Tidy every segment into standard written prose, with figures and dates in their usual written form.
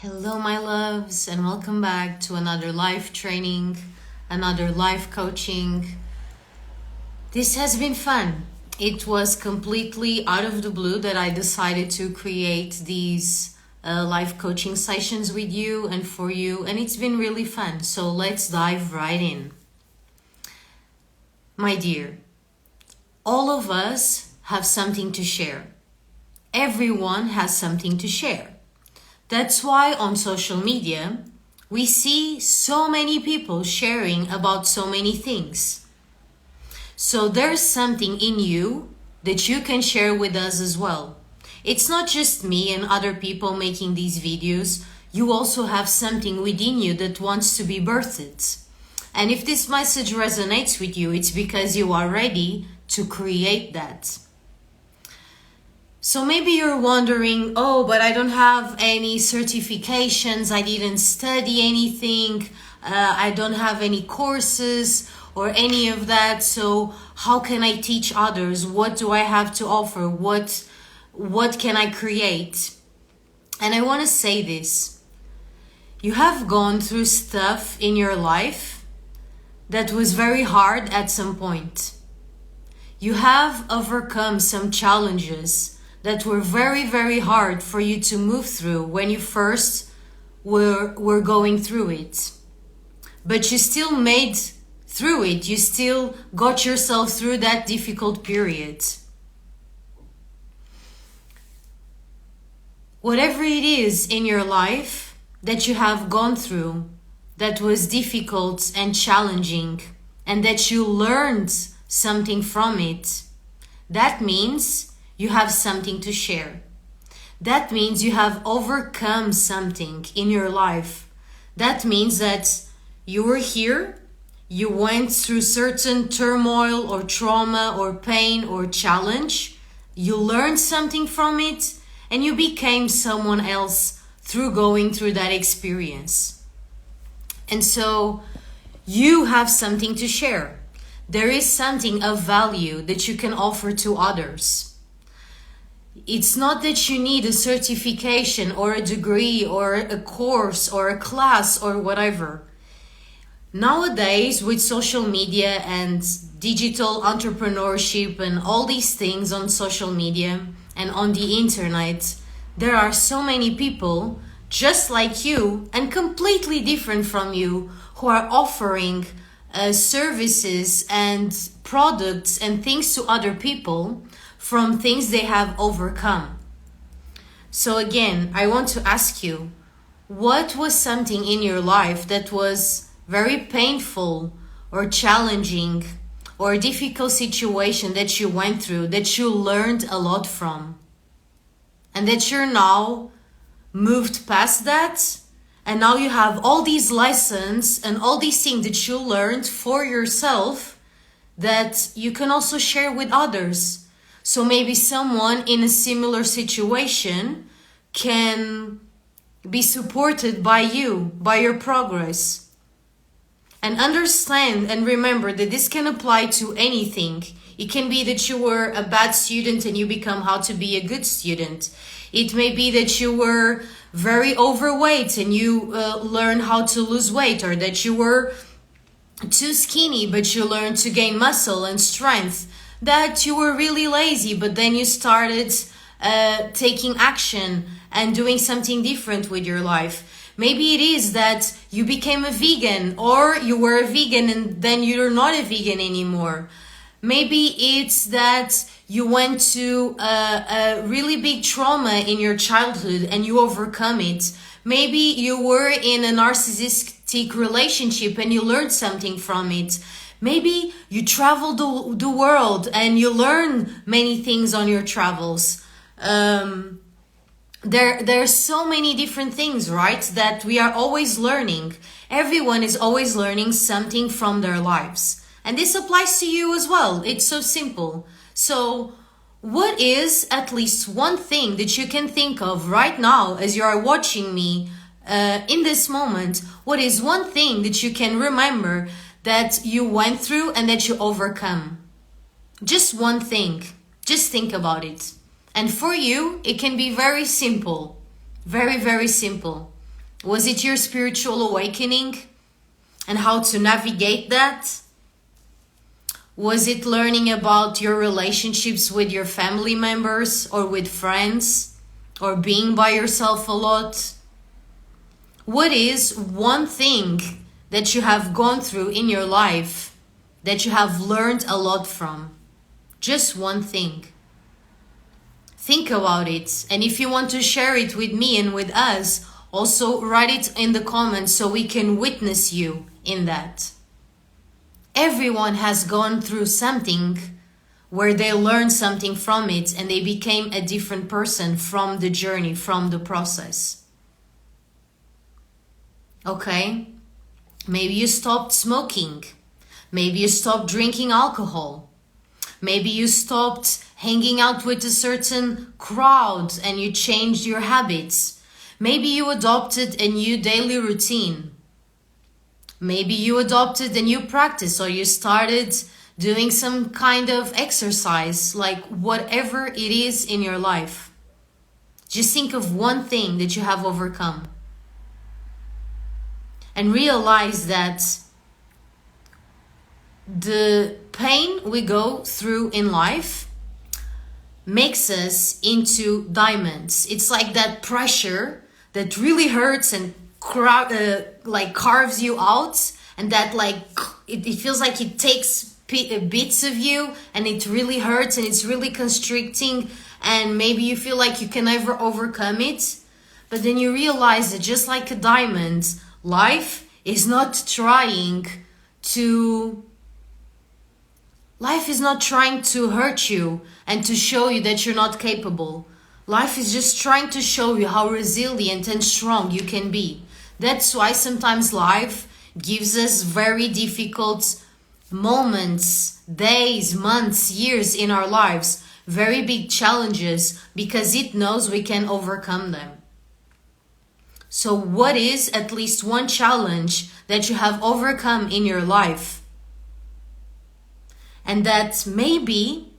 Hello, my loves, and welcome back to another life training, another life coaching. This has been fun. It was completely out of the blue that I decided to create these life coaching sessions with you and for you, and it's been really fun. So let's dive right in. My dear, all of us have something to share. Everyone has something to share. That's why on social media, we see so many people sharing about so many things. So there's something in you that you can share with us as well. It's not just me and other people making these videos. You also have something within you that wants to be birthed. And if this message resonates with you, it's because you are ready to create that. So maybe you're wondering, oh, but I don't have any certifications, I didn't study anything, I don't have any courses or any of that, so how can I teach others? What do I have to offer? What can I create? And I want to say this. You have gone through stuff in your life that was very hard at some point. You have overcome some challenges that were very, very hard for you to move through when you first were going through it. But you still made through it. You still got yourself through that difficult period. Whatever it is in your life that you have gone through that was difficult and challenging and that you learned something from it, that means you have something to share. That means you have overcome something in your life. That means that you were here, you went through certain turmoil or trauma or pain or challenge, you learned something from it, and you became someone else through going through that experience. And so you have something to share. There is something of value that you can offer to others. It's not that you need a certification or a degree or a course or a class or whatever. Nowadays, with social media and digital entrepreneurship and all these things on social media and on the internet, there are so many people just like you and completely different from you who are offering services and products and things to other people from things they have overcome. So again, I want to ask you, what was something in your life that was very painful or challenging or a difficult situation that you went through, that you learned a lot from, and that you're now moved past that, and now you have all these lessons and all these things that you learned for yourself that you can also share with others. So maybe someone in a similar situation can be supported by you, by your progress. And understand and remember that this can apply to anything. It can be that you were a bad student and you become how to be a good student. It may be that you were very overweight and you learn how to lose weight, or that you were too skinny but you learned to gain muscle and strength. That you were really lazy, but then you started taking action and doing something different with your life. Maybe it is that you became a vegan, or you were a vegan and then you're not a vegan anymore. Maybe it's that you went to a really big trauma in your childhood and you overcome it. Maybe you were in a narcissistic relationship and you learned something from it. Maybe you travel the world and you learn many things on your travels. There's so many different things, right? That we are always learning. Everyone is always learning something from their lives. And this applies to you as well. It's so simple. So what is at least one thing that you can think of right now as you are watching me in this moment? What is one thing that you can remember that you went through and that you overcome? Just one thing. Just think about it. And for you, it can be very simple. Very, very simple. Was it your spiritual awakening and how to navigate that? Was it learning about your relationships with your family members or with friends, or being by yourself a lot? What is one thing that you have gone through in your life that you have learned a lot from? Just one thing. Think about it. And if you want to share it with me and with us, also write it in the comments so we can witness you in that. Everyone has gone through something where they learned something from it and they became a different person from the journey, from the process. Okay? Maybe you stopped smoking. Maybe you stopped drinking alcohol. Maybe you stopped hanging out with a certain crowd and you changed your habits. Maybe you adopted a new daily routine. Maybe you adopted a new practice, or you started doing some kind of exercise, like whatever it is in your life. Just think of one thing that you have overcome. And realize that the pain we go through in life makes us into diamonds. It's like that pressure that really hurts and carves you out, and that it feels like it takes bits of you, and it really hurts and it's really constricting, and maybe you feel like you can never overcome it. But then you realize that just like a diamond, life is not trying to hurt you and to show you that you're not capable. Life is just trying to show you how resilient and strong you can be. That's why sometimes life gives us very difficult moments, days, months, years in our lives, very big challenges, because it knows we can overcome them. So what is at least one challenge that you have overcome in your life? And that maybe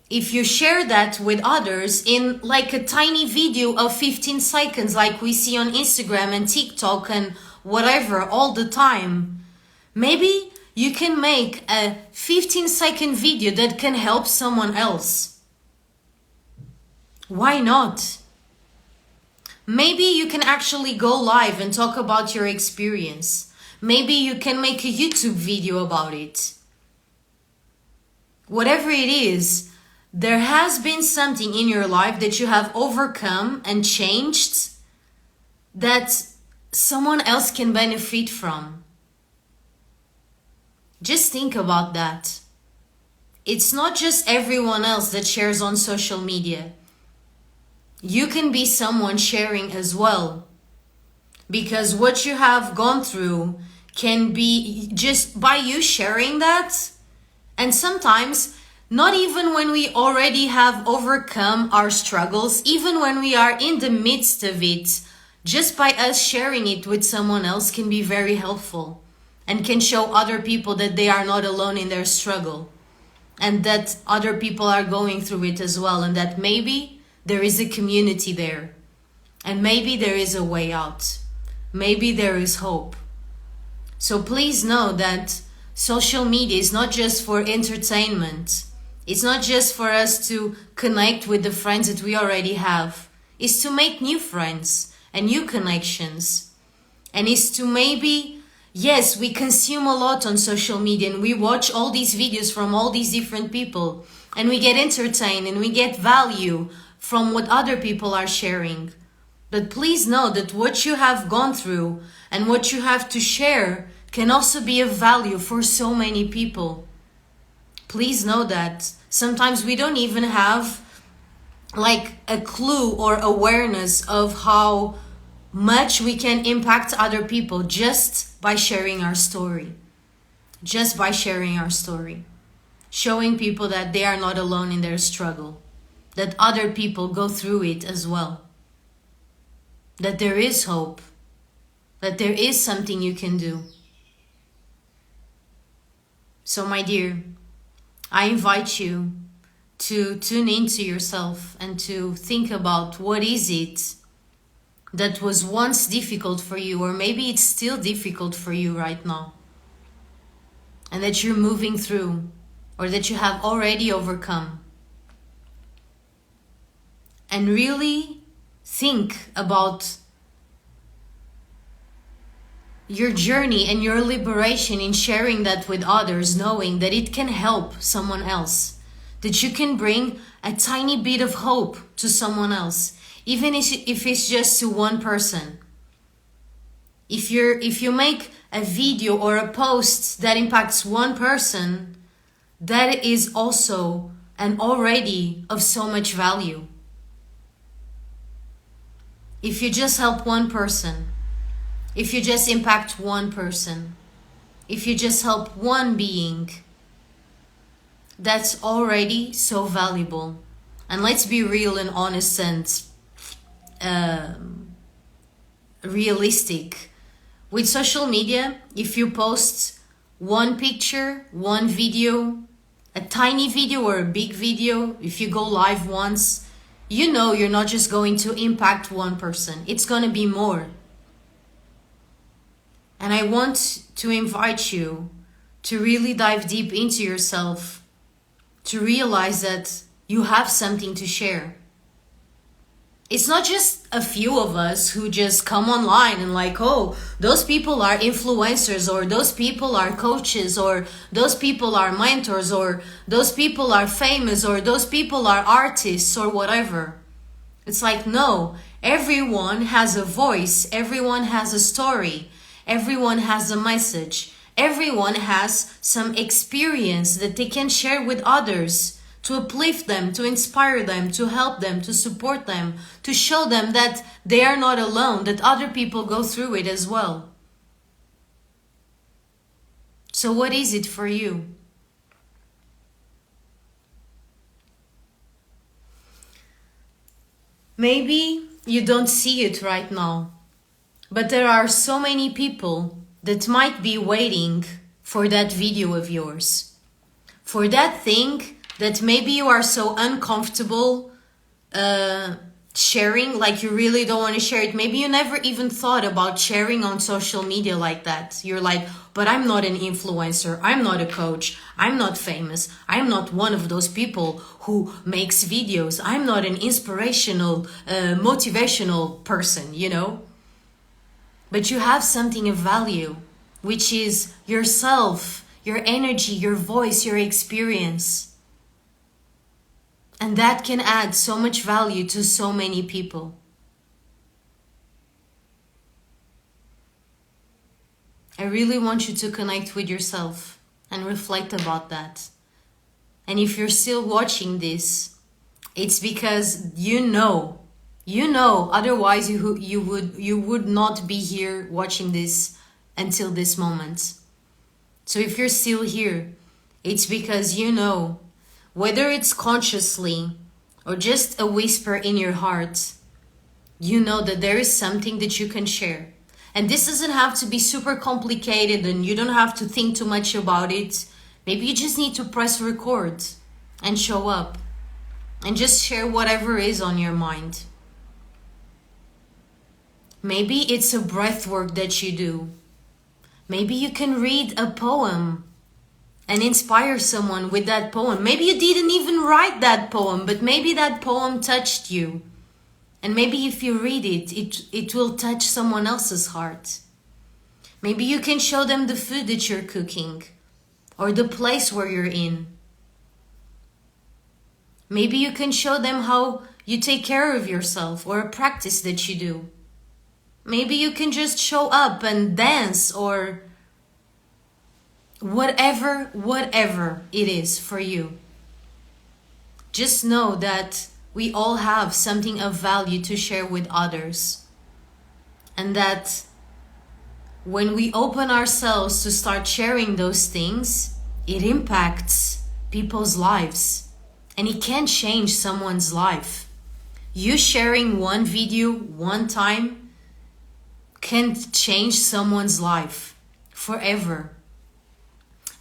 if you share that with others in like a tiny video of 15 seconds, like we see on Instagram and TikTok and whatever all the time, maybe you can make a 15-second video that can help someone else. Why not? Maybe you can actually go live and talk about your experience. Maybe you can make a YouTube video about it. Whatever it is, there has been something in your life that you have overcome and changed that someone else can benefit from. Just think about that. It's not just everyone else that shares on social media. You can be someone sharing as well. Because what you have gone through can be just by you sharing that. And sometimes not even when we already have overcome our struggles, even when we are in the midst of it, just by us sharing it with someone else can be very helpful and can show other people that they are not alone in their struggle, and that other people are going through it as well, and that maybe there is a community there, and maybe there is a way out, maybe there is hope. So please know that social media is not just for entertainment. It's not just for us to connect with the friends that we already have. It's to make new friends and new connections. And it's to maybe, yes, we consume a lot on social media and we watch all these videos from all these different people and we get entertained and we get value from what other people are sharing. But please know that what you have gone through and what you have to share can also be of value for so many people. Please know that sometimes we don't even have like a clue or awareness of how much we can impact other people just by sharing our story. Just by sharing our story. Showing people that they are not alone in their struggle. That other people go through it as well. That there is hope. That there is something you can do. So my dear, I invite you to tune into yourself and to think about what is it that was once difficult for you, or maybe it's still difficult for you right now, and that you're moving through, or that you have already overcome. And really think about your journey and your liberation in sharing that with others, knowing that it can help someone else, that you can bring a tiny bit of hope to someone else, even if it's just to one person. If you make a video or a post that impacts one person, that is also and already of so much value. If you just help one person, if you just impact one person, if you just help one being, that's already so valuable. And let's be real and honest and realistic. With social media, if you post one picture, one video, a tiny video or a big video, if you go live once, you know you're not just going to impact one person. It's going to be more. And I want to invite you to really dive deep into yourself, to realize that you have something to share. It's not just a few of us who just come online and like, oh, those people are influencers, or those people are coaches, or those people are mentors, or those people are famous, or those people are artists, or whatever. It's like, no, everyone has a voice, everyone has a story, everyone has a message, everyone has some experience that they can share with others, to uplift them, to inspire them, to help them, to support them, to show them that they are not alone, that other people go through it as well. So what is it for you? Maybe you don't see it right now, but there are so many people that might be waiting for that video of yours, for that thing that maybe you are so uncomfortable sharing, like you really don't want to share it. Maybe you never even thought about sharing on social media like that. You're like, but I'm not an influencer, I'm not a coach, I'm not famous, I'm not one of those people who makes videos, I'm not an inspirational, motivational person, you know? But you have something of value, which is yourself, your energy, your voice, your experience. And that can add so much value to so many people. I really want you to connect with yourself and reflect about that. And if you're still watching this, it's because you know, otherwise you would not be here watching this until this moment. So if you're still here, it's because you know, whether it's consciously or just a whisper in your heart, you know that there is something that you can share. And this doesn't have to be super complicated and you don't have to think too much about it. Maybe you just need to press record and show up and just share whatever is on your mind. Maybe it's a breath work that you do. Maybe you can read a poem and inspire someone with that poem. Maybe you didn't even write that poem, but maybe that poem touched you. And maybe if you read it, it will touch someone else's heart. Maybe you can show them the food that you're cooking or the place where you're in. Maybe you can show them how you take care of yourself or a practice that you do. Maybe you can just show up and dance or whatever it is for you. Just know that we all have something of value to share with others. And that when we open ourselves to start sharing those things, it impacts people's lives. And it can change someone's life. You sharing one video one time can change someone's life forever.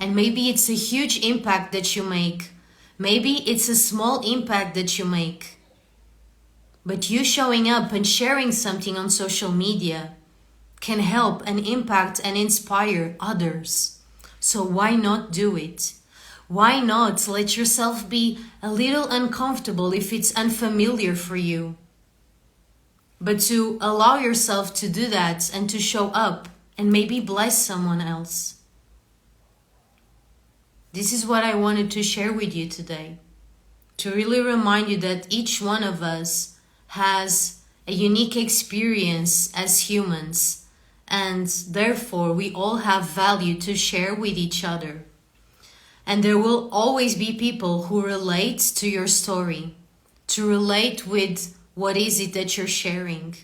And maybe it's a huge impact that you make. Maybe it's a small impact that you make. But you showing up and sharing something on social media can help and impact and inspire others. So why not do it? Why not let yourself be a little uncomfortable if it's unfamiliar for you? But to allow yourself to do that and to show up and maybe bless someone else. This is what I wanted to share with you today. To really remind you that each one of us has a unique experience as humans, and therefore we all have value to share with each other. And there will always be people who relate to your story, to relate with what is it that you're sharing.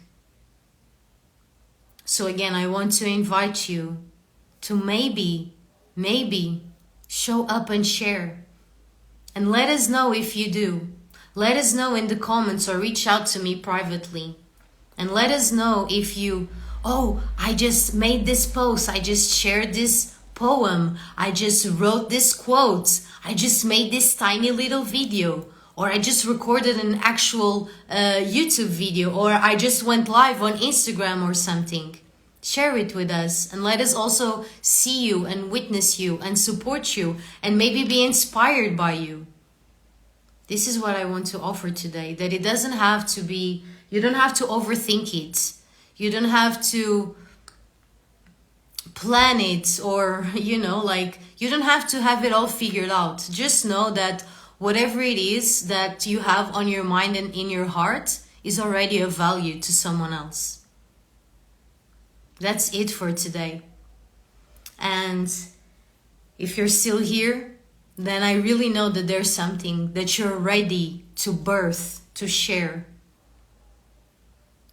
So again, I want to invite you to maybe show up and share. And let us know if you do. Let us know in the comments or reach out to me privately. And let us know if you, oh, I just made this post, I just shared this poem, I just wrote this quote, I just made this tiny little video, or I just recorded an actual YouTube video, or I just went live on Instagram or something. Share it with us and let us also see you and witness you and support you and maybe be inspired by you. This is what I want to offer today, that it doesn't have to be, you don't have to overthink it. You don't have to plan it or, you don't have to have it all figured out. Just know that whatever it is that you have on your mind and in your heart is already of value to someone else. That's it for today. And if you're still here, then I really know that there's something that you're ready to birth, to share.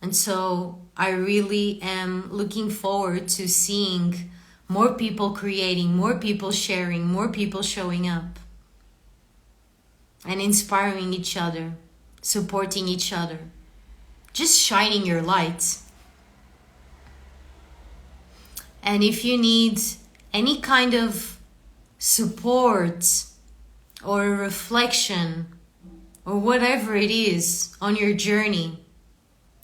And so I really am looking forward to seeing more people creating, more people sharing, more people showing up and inspiring each other, supporting each other, just shining your light. And if you need any kind of support or reflection or whatever it is on your journey,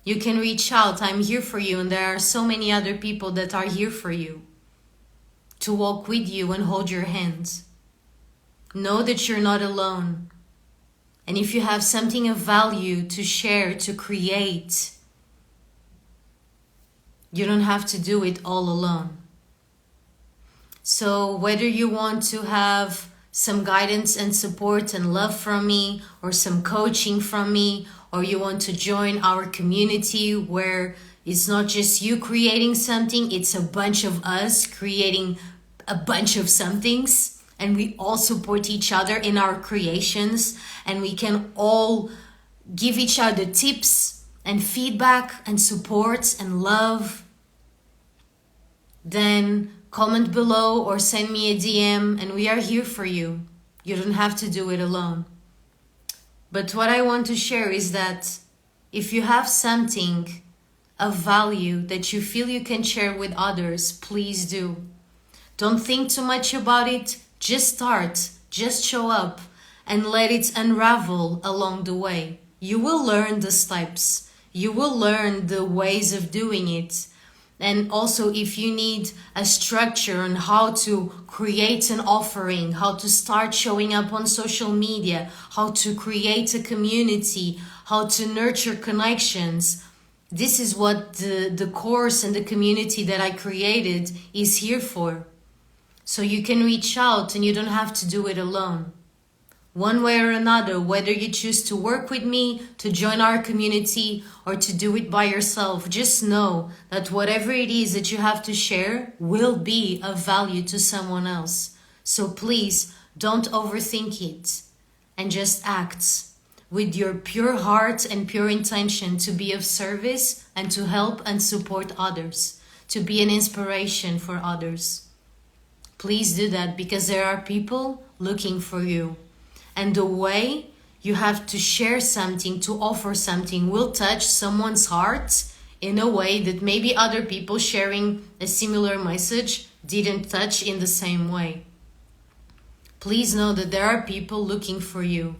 you can reach out. I'm here for you, and there are so many other people that are here for you to walk with you and hold your hands. Know that you're not alone. And if you have something of value to share, to create, you don't have to do it all alone. So whether you want to have some guidance and support and love from me, or some coaching from me, or you want to join our community where it's not just you creating something, it's a bunch of us creating a bunch of somethings, and we all support each other in our creations, and we can all give each other tips and feedback and support and love, then comment below or send me a DM, and we are here for you. You don't have to do it alone. But what I want to share is that if you have something of value that you feel you can share with others, please do. Don't think too much about it. Just start. Just show up and let it unravel along the way. You will learn the steps. You will learn the ways of doing it. And also, if you need a structure on how to create an offering, how to start showing up on social media, how to create a community, how to nurture connections, this is what the course and the community that I created is here for. So you can reach out and you don't have to do it alone. One way or another, whether you choose to work with me, to join our community, or to do it by yourself, just know that whatever it is that you have to share will be of value to someone else. So please don't overthink it and just act with your pure heart and pure intention to be of service and to help and support others, to be an inspiration for others. Please do that, because there are people looking for you. And the way you have to share something, to offer something, will touch someone's heart in a way that maybe other people sharing a similar message didn't touch in the same way. Please know that there are people looking for you.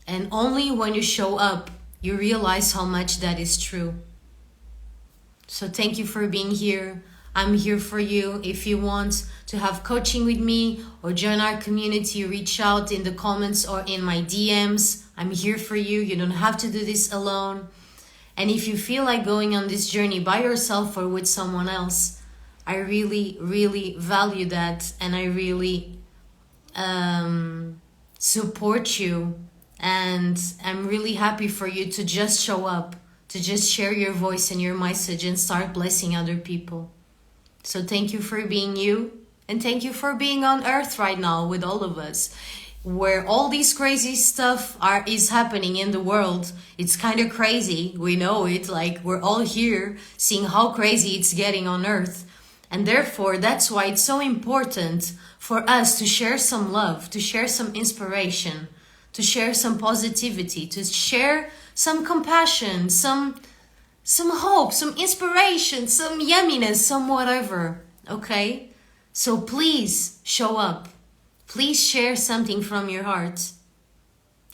And only when you show up you realize how much that is true. So thank you for being here. I'm here for you. If you want to have coaching with me or join our community, reach out in the comments or in my DMs. I'm here for you. You don't have to do this alone. And if you feel like going on this journey by yourself or with someone else, I really, really value that. And I really support you. And I'm really happy for you to just show up, to just share your voice and your message and start blessing other people. So thank you for being you, and thank you for being on earth right now with all of us, where all this crazy stuff is happening in the world. It's kind of crazy. We know it, like we're all here seeing how crazy it's getting on earth. And therefore, that's why it's so important for us to share some love, to share some inspiration, to share some positivity, to share some compassion, some hope, some inspiration, some yumminess, some whatever, okay? So please show up. Please share something from your heart.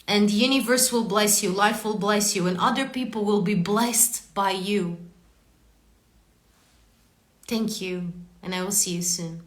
And the universe will bless you, life will bless you, and other people will be blessed by you. Thank you, and I will see you soon.